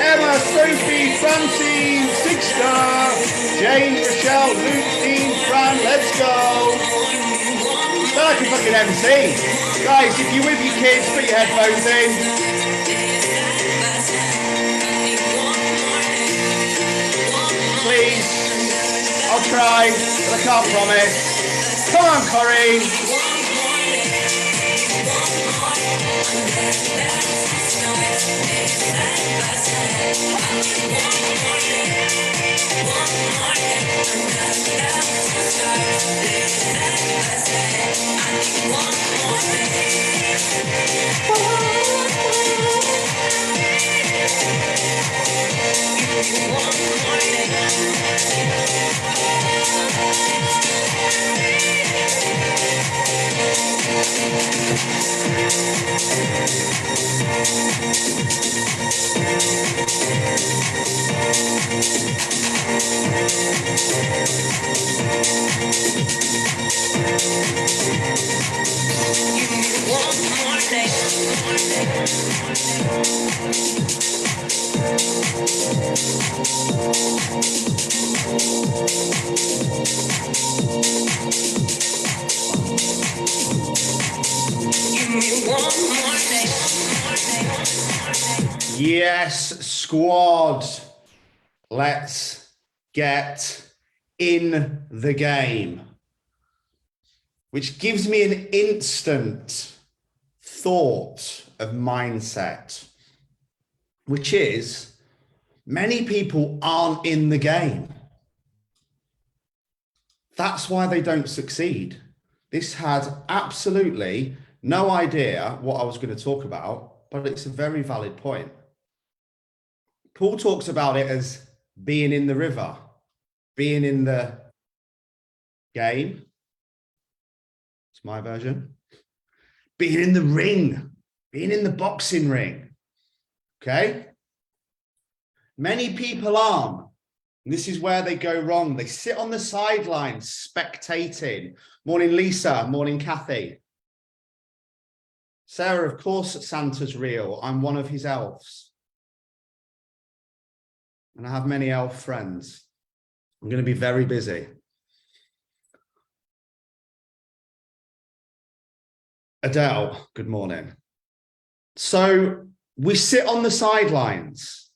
Emma, Sophie, Francine, 6-star, Jane, Rochelle, Luke, Dean, Fran, let's go. Feel like a fucking MC. Guys, if you're with your kids, put your headphones in. Please. I'll try, but I can't promise. Come on, Corinne. Yes, squad. Let's get in the game. Which gives me an instant thought of mindset, which is many people aren't in the game. That's why they don't succeed. This had absolutely no idea what I was going to talk about, but it's a very valid point. Paul talks about it as being in the river, being in the game. It's my version. Being in the ring, being in the boxing ring. Okay? Many people aren't. This is where they go wrong. They sit on the sidelines spectating. Morning, Lisa. Morning, Kathy. Sarah, of course, Santa's real. I'm one of his elves. And I have many elf friends. I'm going to be very busy. Adele, good morning. So we sit on the sidelines,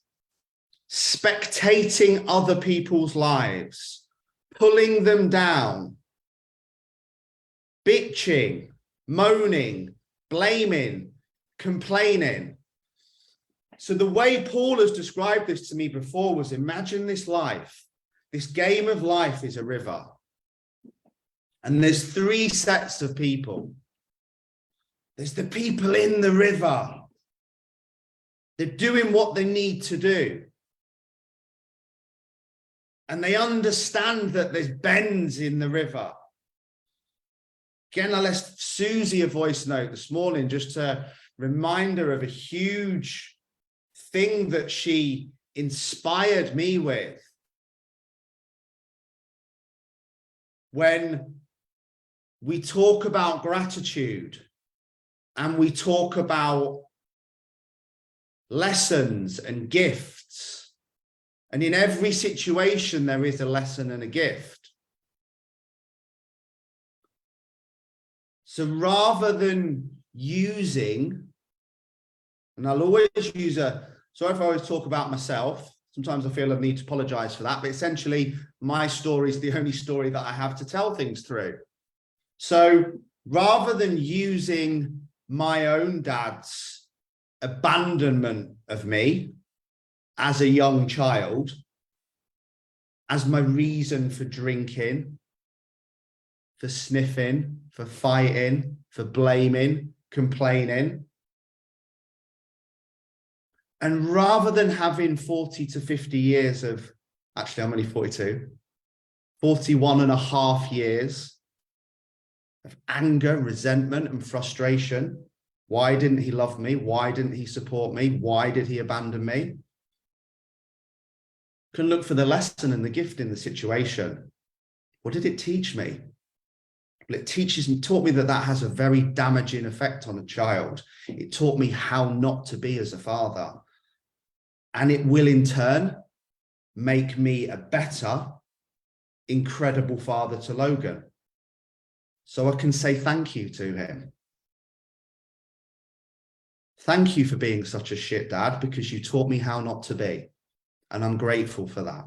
spectating other people's lives, pulling them down, bitching, moaning, blaming, complaining. So the way Paul has described this to me before was, imagine this life. This game of life is a river. And there's three sets of people. There's the people in the river. They're doing what they need to do. And they understand that there's bends in the river. Again, I left Susie a voice note this morning just to remind her of a huge thing that she inspired me with. When we talk about gratitude and we talk about lessons and gifts, and in every situation there is a lesson and a gift. So rather than using, and I'll always use a Sorry if I always talk about myself. Sometimes I feel I need to apologize for that, but essentially my story is the only story that I have to tell things through. So rather than using my own dad's abandonment of me as a young child as my reason for drinking, for sniffing, for fighting, for blaming, complaining, and rather than having 40 to 50 years of, actually I'm only 42, 41 and a half years of anger, resentment, and frustration. Why didn't he love me? Why didn't he support me? Why did he abandon me? Can look for the lesson and the gift in the situation. What did it teach me? Well, it taught me that has a very damaging effect on a child. It taught me how not to be as a father. And it will in turn make me a better, incredible father to Logan. So I can say thank you to him. Thank you for being such a shit dad, because you taught me how not to be. And I'm grateful for that.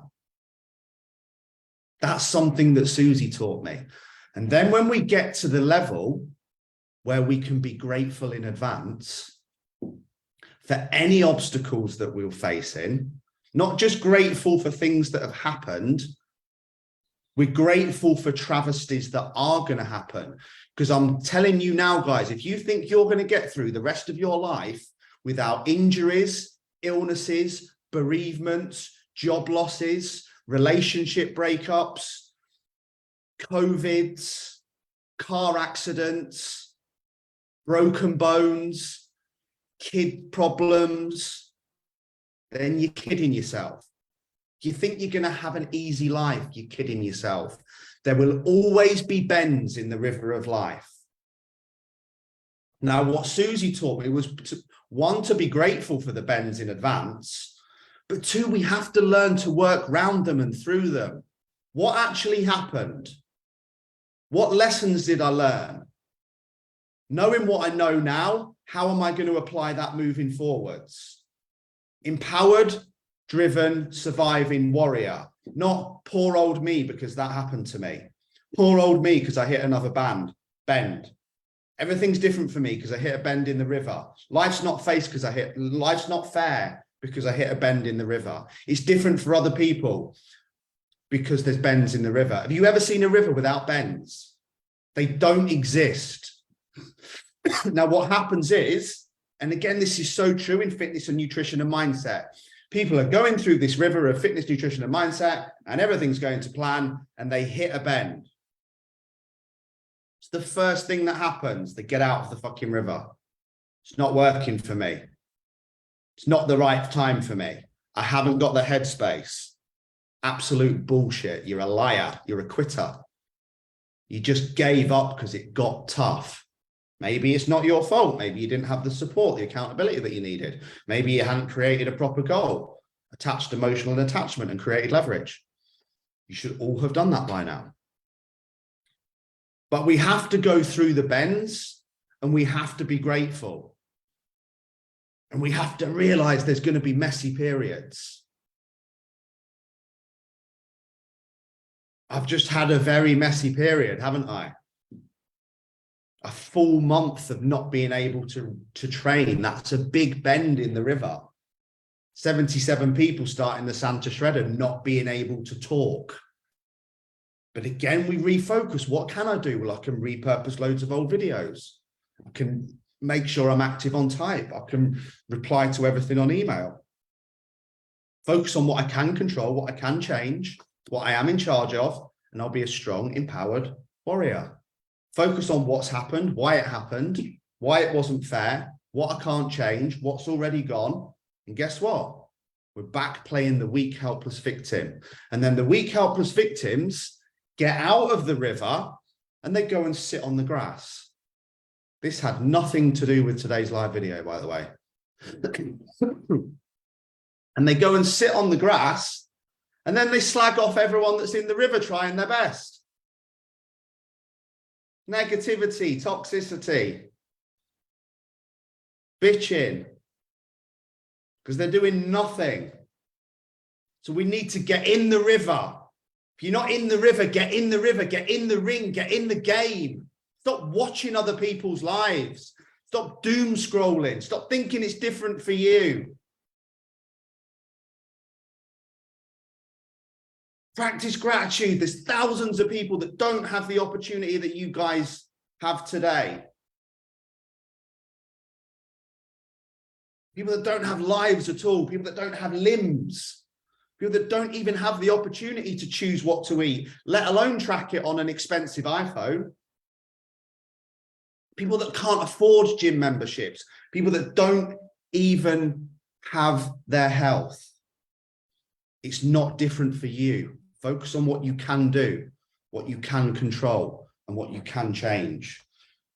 That's something that Susie taught me. And then when we get to the level where we can be grateful in advance for any obstacles that we're facing, not just grateful for things that have happened, we're grateful for travesties that are going to happen. Because I'm telling you now, guys, if you think you're going to get through the rest of your life without injuries, illnesses, bereavements, job losses, relationship breakups, COVIDs, car accidents, broken bones, kid problems, then you're kidding yourself. You think you're going to have an easy life, you're kidding yourself. There will always be bends in the river of life. Now, what Susie taught me was, one, to be grateful for the bends in advance, but two, we have to learn to work round them and through them. What actually happened? What lessons did I learn? Knowing what I know now, how am I going to apply that moving forwards? Empowered, driven, surviving warrior. Not poor old me because that happened to me. Poor old me because I hit another bend. Everything's different for me because I hit a bend in the river. Life's not fair because I hit a bend in the river. It's different for other people because there's bends in the river. Have you ever seen a river without bends? They don't exist. Now, what happens is, and again, this is so true in fitness and nutrition and mindset. People are going through this river of fitness, nutrition, and mindset, and everything's going to plan, and they hit a bend. It's the first thing that happens. They get out of the fucking river. It's not working for me. It's not the right time for me. I haven't got the headspace. Absolute bullshit. You're a liar. You're a quitter. You just gave up because it got tough. Maybe it's not your fault. Maybe you didn't have the support, the accountability that you needed. Maybe you hadn't created a proper goal, attached emotional attachment and created leverage. You should all have done that by now. But we have to go through the bends and we have to be grateful. And we have to realize there's going to be messy periods. I've just had a very messy period, haven't I? A full month of not being able to train. That's a big bend in the river. 77 people starting the Santa Shredder, not being able to talk. But again, we refocus. What can I do? Well, I can repurpose loads of old videos. I can make sure I'm active on type. I can reply to everything on email. Focus on what I can control, what I can change, what I am in charge of, and I'll be a strong, empowered warrior. Focus on what's happened, why it wasn't fair, what I can't change, what's already gone. And guess what? We're back playing the weak, helpless victim. And then the weak, helpless victims get out of the river and they go and sit on the grass. This had nothing to do with today's live video, by the way. And they go and sit on the grass and then they slag off everyone that's in the river trying their best. Negativity, toxicity, bitching, because they're doing nothing. So we need to get in the river. If you're not in the river, get in the river, get in the ring, get in the game. Stop watching other people's lives. Stop doom scrolling. Stop thinking it's different for you. Practice gratitude. There's thousands of people that don't have the opportunity that you guys have today. People that don't have lives at all. People that don't have limbs. People that don't even have the opportunity to choose what to eat, let alone track it on an expensive iPhone. People that can't afford gym memberships. People that don't even have their health. It's not different for you. Focus on what you can do, what you can control, and what you can change.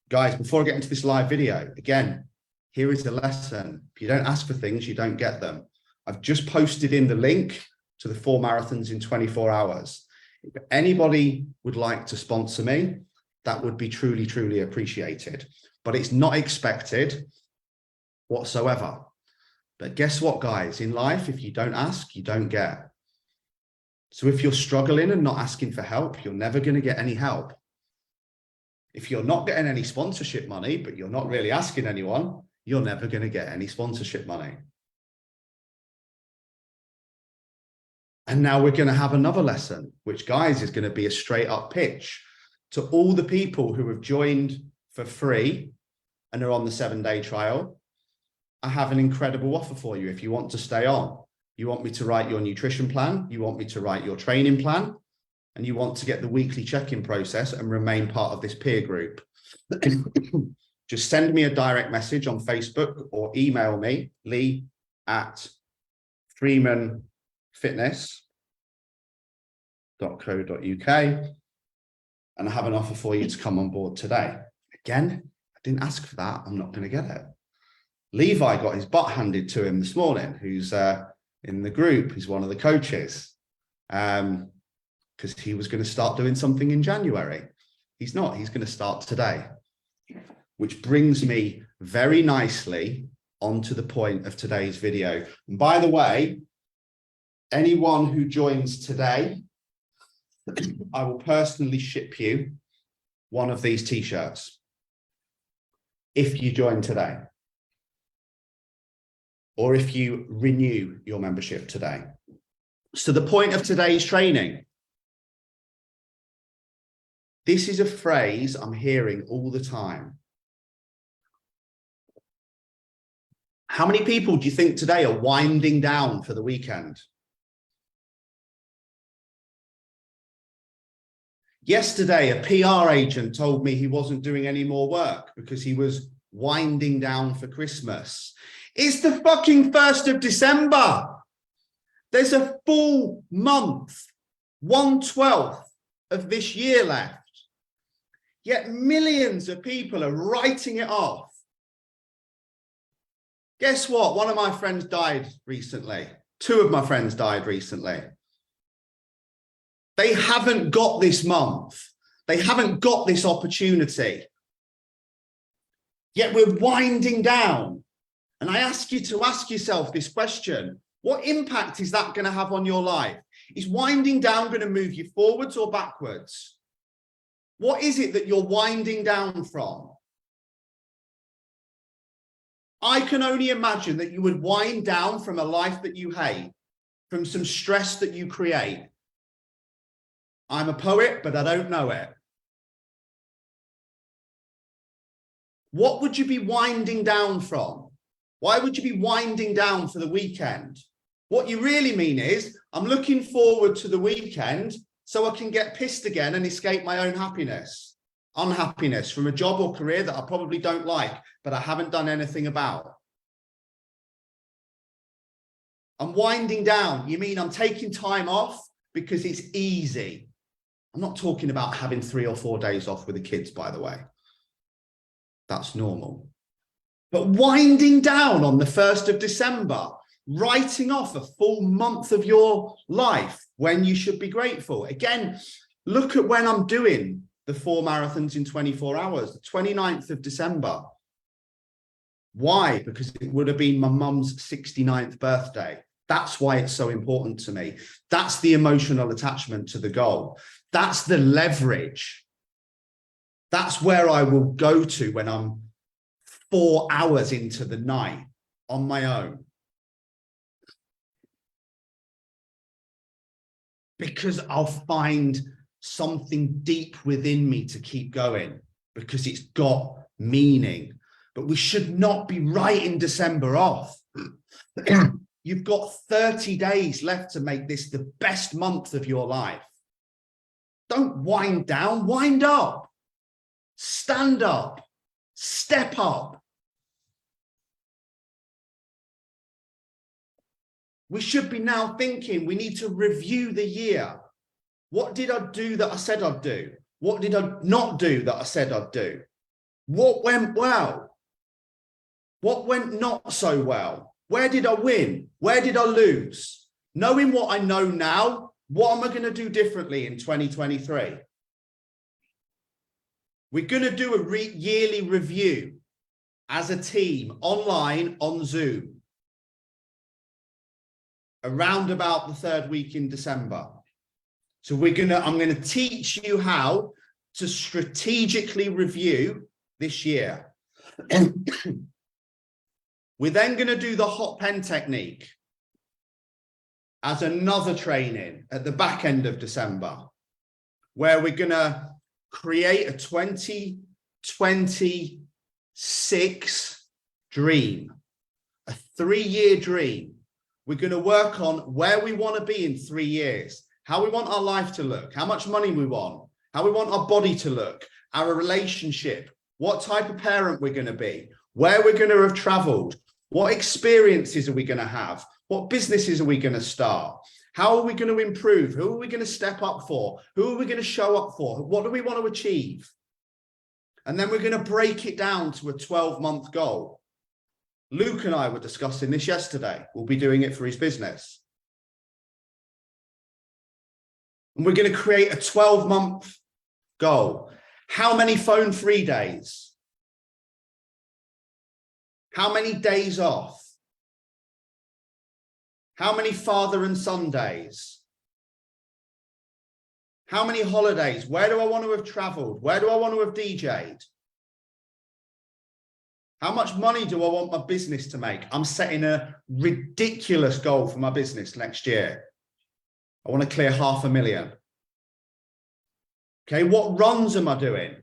Guys, before I get into this live video, again, here is the lesson. If you don't ask for things, you don't get them. I've just posted in the link to the 4 marathons in 24 hours. If anybody would like to sponsor me, that would be truly, truly appreciated. But it's not expected whatsoever. But guess what, guys? In life, if you don't ask, you don't get. So if you're struggling and not asking for help, you're never going to get any help. If you're not getting any sponsorship money, but you're not really asking anyone, you're never going to get any sponsorship money. And now we're going to have another lesson, which, guys, is going to be a straight up pitch to all the people who have joined for free and are on the 7-day trial. I have an incredible offer for you if you want to stay on. You want me to write your nutrition plan, you want me to write your training plan, and you want to get the weekly check-in process and remain part of this peer group. Just send me a direct message on Facebook or email me, lee@freemanfitness.co.uk, and I have an offer for you to come on board today. Again, I didn't ask for that. I'm not going to get it. Levi got his butt handed to him this morning, who's in the group. He's one of the coaches, because he was going to start doing something in January. He's not. He's going to start today, which brings me very nicely onto the point of today's video. And by the way, anyone who joins today, I will personally ship you one of these t-shirts if you join today, or if you renew your membership today. So the point of today's training, this is a phrase I'm hearing all the time. How many people do you think today are winding down for the weekend? Yesterday, a PR agent told me he wasn't doing any more work because he was winding down for Christmas. It's the fucking 1st of December. There's a full month, 1/12 of this year left. Yet millions of people are writing it off. Guess what? One of my friends died recently. 2 of my friends died recently. They haven't got this month. They haven't got this opportunity. Yet we're winding down. And I ask you to ask yourself this question. What impact is that going to have on your life? Is winding down going to move you forwards or backwards? What is it that you're winding down from? I can only imagine that you would wind down from a life that you hate, from some stress that you create. I'm a poet, but I don't know it. What would you be winding down from? Why would you be winding down for the weekend? What you really mean is, I'm looking forward to the weekend so I can get pissed again and escape my own unhappiness from a job or career that I probably don't like, but I haven't done anything about. I'm winding down. You mean I'm taking time off because it's easy. I'm not talking about having 3 or 4 days off with the kids, by the way. That's normal. But winding down on the 1st of December, writing off a full month of your life when you should be grateful. Again, look at when I'm doing the 4 marathons in 24 hours, the 29th of December. Why? Because it would have been my mum's 69th birthday. That's why it's so important to me. That's the emotional attachment to the goal. That's the leverage. That's where I will go to when I'm 4 hours into the night on my own. Because I'll find something deep within me to keep going, because it's got meaning. But we should not be writing December off. You've got 30 days left to make this the best month of your life. Don't wind down, wind up. Stand up, step up. We should be now thinking we need to review the year. What did I do that I said I'd do? What did I not do that I said I'd do? What went well? What went not so well? Where did I win? Where did I lose? Knowing what I know now, what am I going to do differently in 2023? We're going to do a yearly review as a team, online, on Zoom, around about the third week in December. So I'm going to teach you how to strategically review this year. We're then going to do the hot pen technique as another training at the back end of December, where we're going to create a 2026 dream, a 3-year dream. We're going to work on where we want to be in 3 years, how we want our life to look, how much money we want, how we want our body to look, our relationship, what type of parent we're going to be, where we're going to have traveled, what experiences are we going to have, what businesses are we going to start, how are we going to improve, who are we going to step up for, who are we going to show up for, what do we want to achieve? And then we're going to break it down to a 12-month goal. Luke and I were discussing this yesterday. We'll be doing it for his business. And we're going to create a 12-month goal. How many phone-free days? How many days off? How many father and son days? How many holidays? Where do I want to have traveled? Where do I want to have DJ'd? How much money do I want my business to make? I'm setting a ridiculous goal for my business next year. I want to clear 500,000. Okay, what runs am I doing?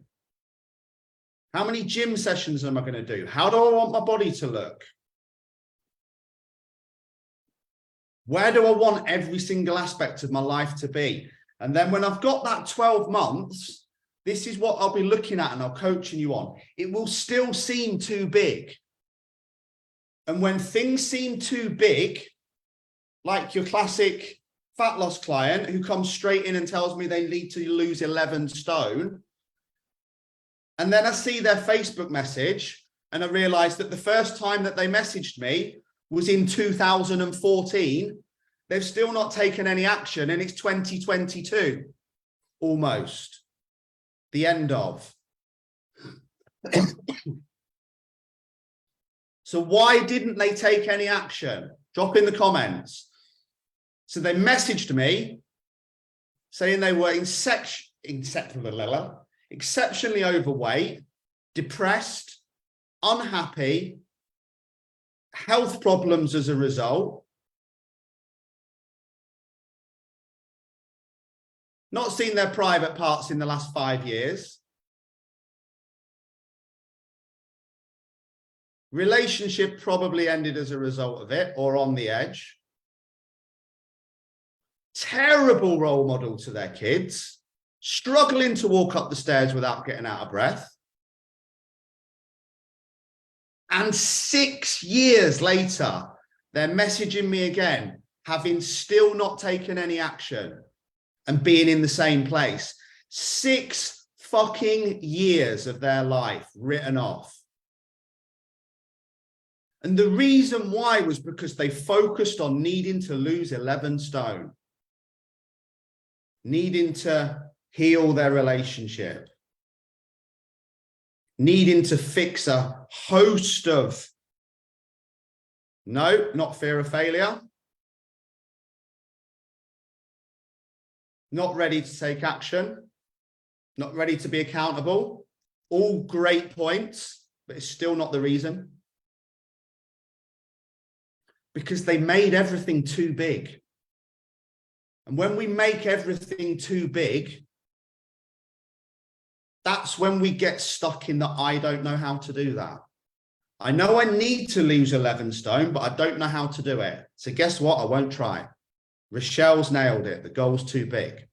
How many gym sessions am I going to do? How do I want my body to look? Where do I want every single aspect of my life to be? And then when I've got that 12 months, this is what I'll be looking at and I'll coaching you on. It will still seem too big. And when things seem too big, like your classic fat loss client who comes straight in and tells me they need to lose 11 stone, and then I see their Facebook message and I realize that the first time that they messaged me was in 2014, they've still not taken any action, and it's 2022, almost the end of. So why didn't they take any action? Drop in the comments. So they messaged me saying they were exceptionally overweight, depressed, unhappy, health problems as a result, not seen their private parts in the last 5 years, relationship probably ended as a result of it or on the edge, terrible role model to their kids, struggling to walk up the stairs without getting out of breath. And 6 years later, they're messaging me again, having still not taken any action and being in the same place. 6 fucking years of their life written off. And the reason why was because they focused on needing to lose 11 stone, needing to heal their relationship, needing to fix a host of No, not fear of failure. Not ready to take action. Not ready to be accountable. All great points, but it's still not the reason. Because they made everything too big. And when we make everything too big, that's when we get stuck in the I don't know how to do that. I know I need to lose 11 stone, but I don't know how to do it. So guess what? I won't try. Rochelle's nailed it. The goal's too big.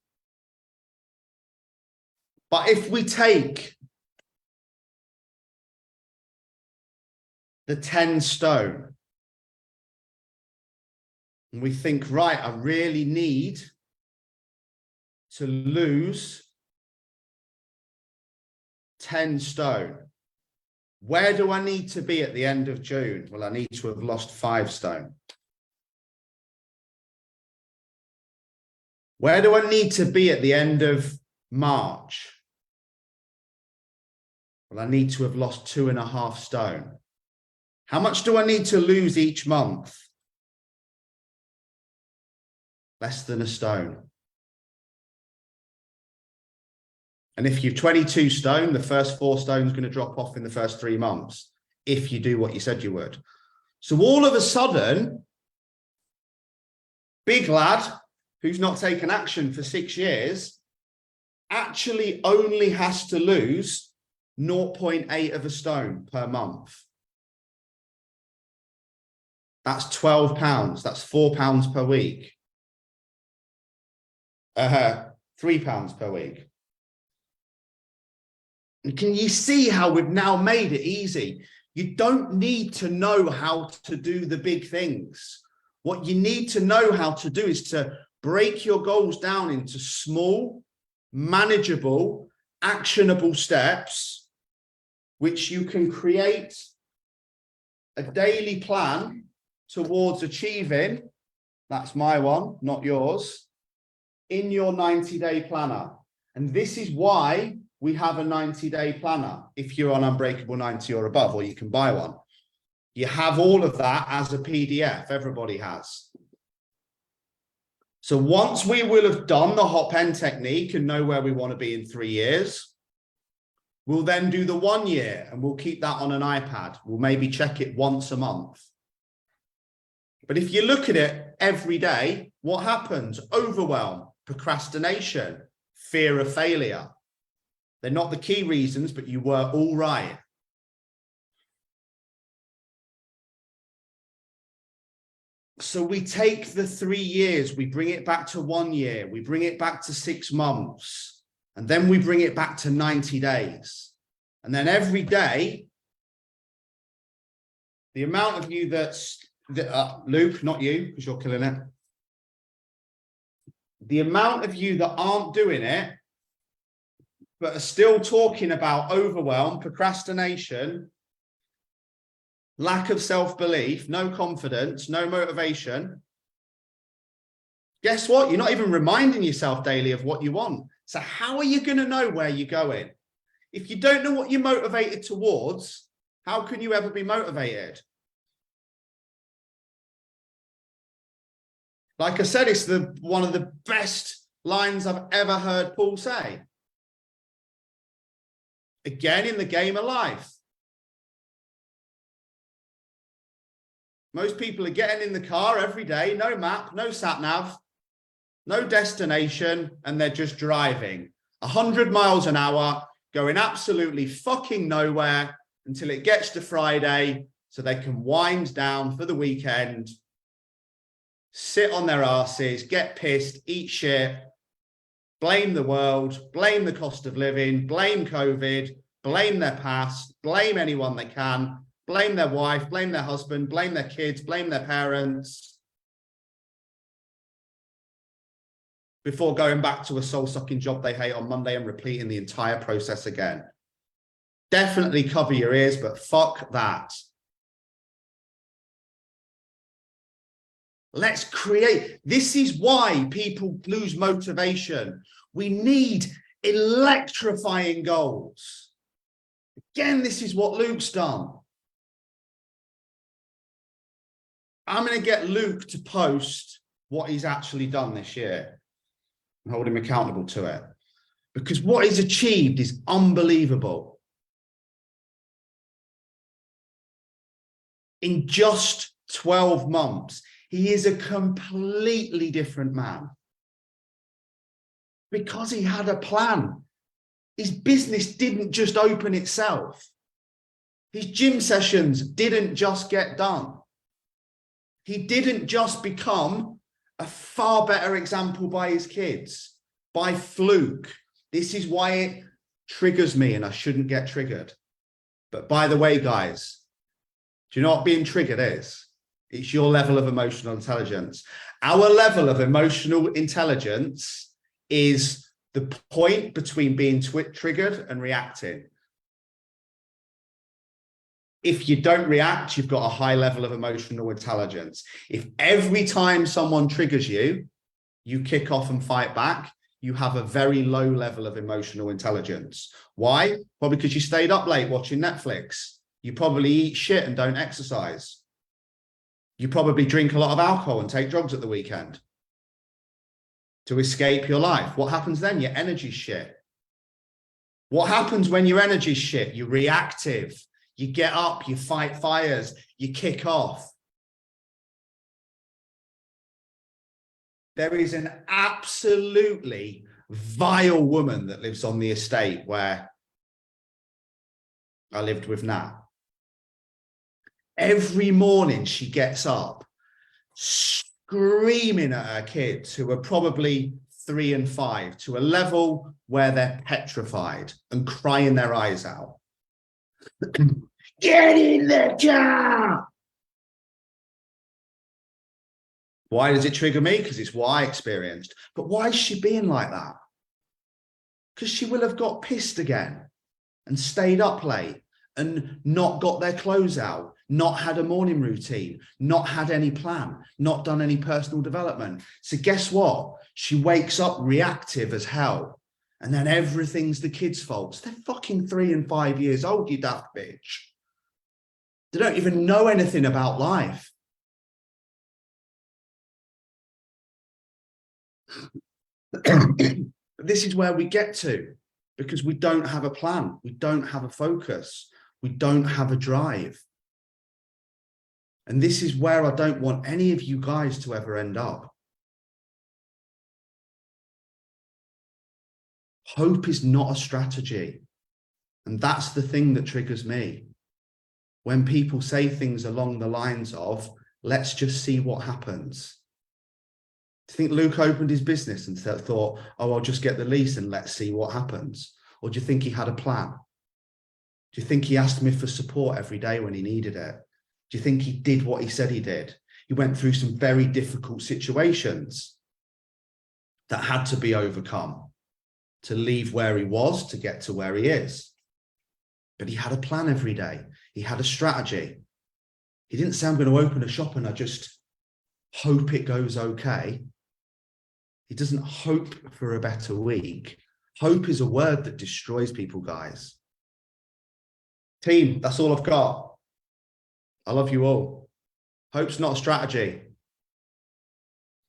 But if we take the 10 stone and we think, right, I really need to lose 10 stone. Where do I need to be at the end of June? Well, I need to have lost 5 stone. Where do I need to be at the end of March? Well, I need to have lost 2.5 stone. How much do I need to lose each month? Less than a stone. And if you're 22 stone, the first 4 stones going to drop off in the first 3 months, if you do what you said you would. So all of a sudden, big lad, who's not taken action for 6 years, actually only has to lose 0.8 of a stone per month. That's £12. That's £4 per week. £3 per week. And can you see how we've now made it easy? You don't need to know how to do the big things. What you need to know how to do is to break your goals down into small, manageable, actionable steps, which you can create a daily plan towards achieving. That's my one, not yours, in your 90-day planner. And this is why we have a 90-day planner. If you're on Unbreakable 90 or above, or you can buy one, you have all of that as a PDF. Everybody has. So once we will have done the hot pen technique and know where we want to be in 3 years, we'll then do the 1 year and we'll keep that on an iPad. We'll maybe check it once a month. But if you look at it every day, what happens? Overwhelm, procrastination, fear of failure. They're not the key reasons, but you were all right. So we take the 3 years, we bring it back to 1 year, we bring it back to 6 months, and then we bring it back to 90 days. And then every day, the amount of you Luke, not you, because you're killing it. The amount of you that aren't doing it, but are still talking about overwhelm, procrastination, lack of self-belief, no confidence, no motivation. Guess what? You're not even reminding yourself daily of what you want. So how are you going to know where you're going? If you don't know what you're motivated towards, how can you ever be motivated? Like I said, it's one of the best lines I've ever heard Paul say. Again, in the game of life. Most people are getting in the car every day, no map, no sat nav, no destination, and they're just driving 100 miles an hour, going absolutely fucking nowhere until it gets to Friday so they can wind down for the weekend, sit on their asses, get pissed, eat shit, blame the world, blame the cost of living, blame COVID, blame their past, blame anyone they can, blame their wife, blame their husband, blame their kids, blame their parents, before going back to a soul-sucking job they hate on Monday and repeating the entire process again. Definitely cover your ears, but fuck that. Let's create. This is why people lose motivation. We need electrifying goals. Again, this is what Luke's done. I'm going to get Luke to post what he's actually done this year and hold him accountable to it, because what he's achieved is unbelievable. In just 12 months, he is a completely different man because he had a plan. His business didn't just open itself. His gym sessions didn't just get done. He didn't just become a far better example by his kids, by fluke. This is why it triggers me, and I shouldn't get triggered. But by the way, guys, do you know what being triggered is? It's your level of emotional intelligence. Our level of emotional intelligence is the point between being triggered and reacting. If you don't react, you've got a high level of emotional intelligence. If every time someone triggers you, you kick off and fight back, you have a very low level of emotional intelligence. Why? Well, because you stayed up late watching Netflix. You probably eat shit and don't exercise. You probably drink a lot of alcohol and take drugs at the weekend to escape your life. What happens then? Your energy's shit. What happens when your energy's shit? You're reactive. You get up, you fight fires, you kick off. There is an absolutely vile woman that lives on the estate where I lived with Nat. Every morning she gets up screaming at her kids, who are probably 3 and 5, to a level where they're petrified and crying their eyes out. Get in the car! Why does it trigger me? Because it's what I experienced. But why is she being like that? Because she will have got pissed again and stayed up late and not got their clothes out, not had a morning routine, not had any plan, not done any personal development. So guess what? She wakes up reactive as hell. And then everything's the kids' fault. They're fucking 3 and 5 years old, you daft bitch. They don't even know anything about life. This is where we get to, because we don't have a plan. We don't have a focus. We don't have a drive. And this is where I don't want any of you guys to ever end up. Hope is not a strategy. And that's the thing that triggers me. When people say things along the lines of, let's just see what happens. Do you think Luke opened his business and thought, oh, I'll just get the lease and let's see what happens? Or do you think he had a plan? Do you think he asked me for support every day when he needed it? Do you think he did what he said he did? He went through some very difficult situations that had to be overcome to leave where he was to get to where he is. But he had a plan every day. He had a strategy. He didn't say, I'm going to open a shop and I just hope it goes okay. He doesn't hope for a better week. Hope is a word that destroys people, guys. Team, that's all I've got. I love you all. Hope's not a strategy.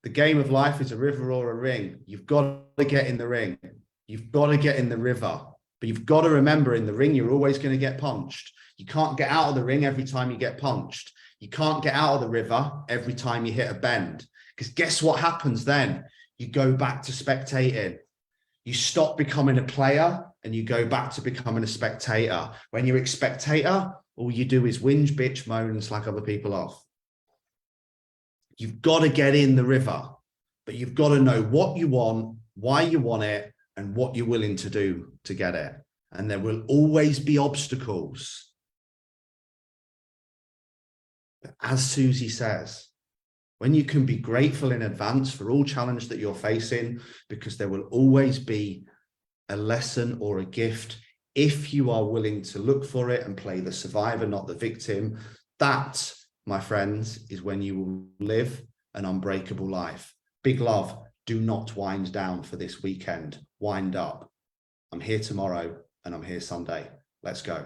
The game of life is a river or a ring. You've got to get in the ring. You've got to get in the river. But you've got to remember, in the ring, you're always going to get punched. You can't get out of the ring every time you get punched. You can't get out of the river every time you hit a bend. Because guess what happens then? You go back to spectating. You stop becoming a player and you go back to becoming a spectator. When you're a spectator, all you do is whinge, bitch, moan, and slack other people off. You've got to get in the river, but you've got to know what you want, why you want it, and what you're willing to do to get it. And there will always be obstacles. But as Susie says, when you can be grateful in advance for all challenge that you're facing, because there will always be a lesson or a gift if you are willing to look for it and play the survivor, not the victim. That, my friends, is when you will live an unbreakable life. Big love. Do not wind down for this weekend. Wind up. I'm here tomorrow and I'm here Sunday. Let's go.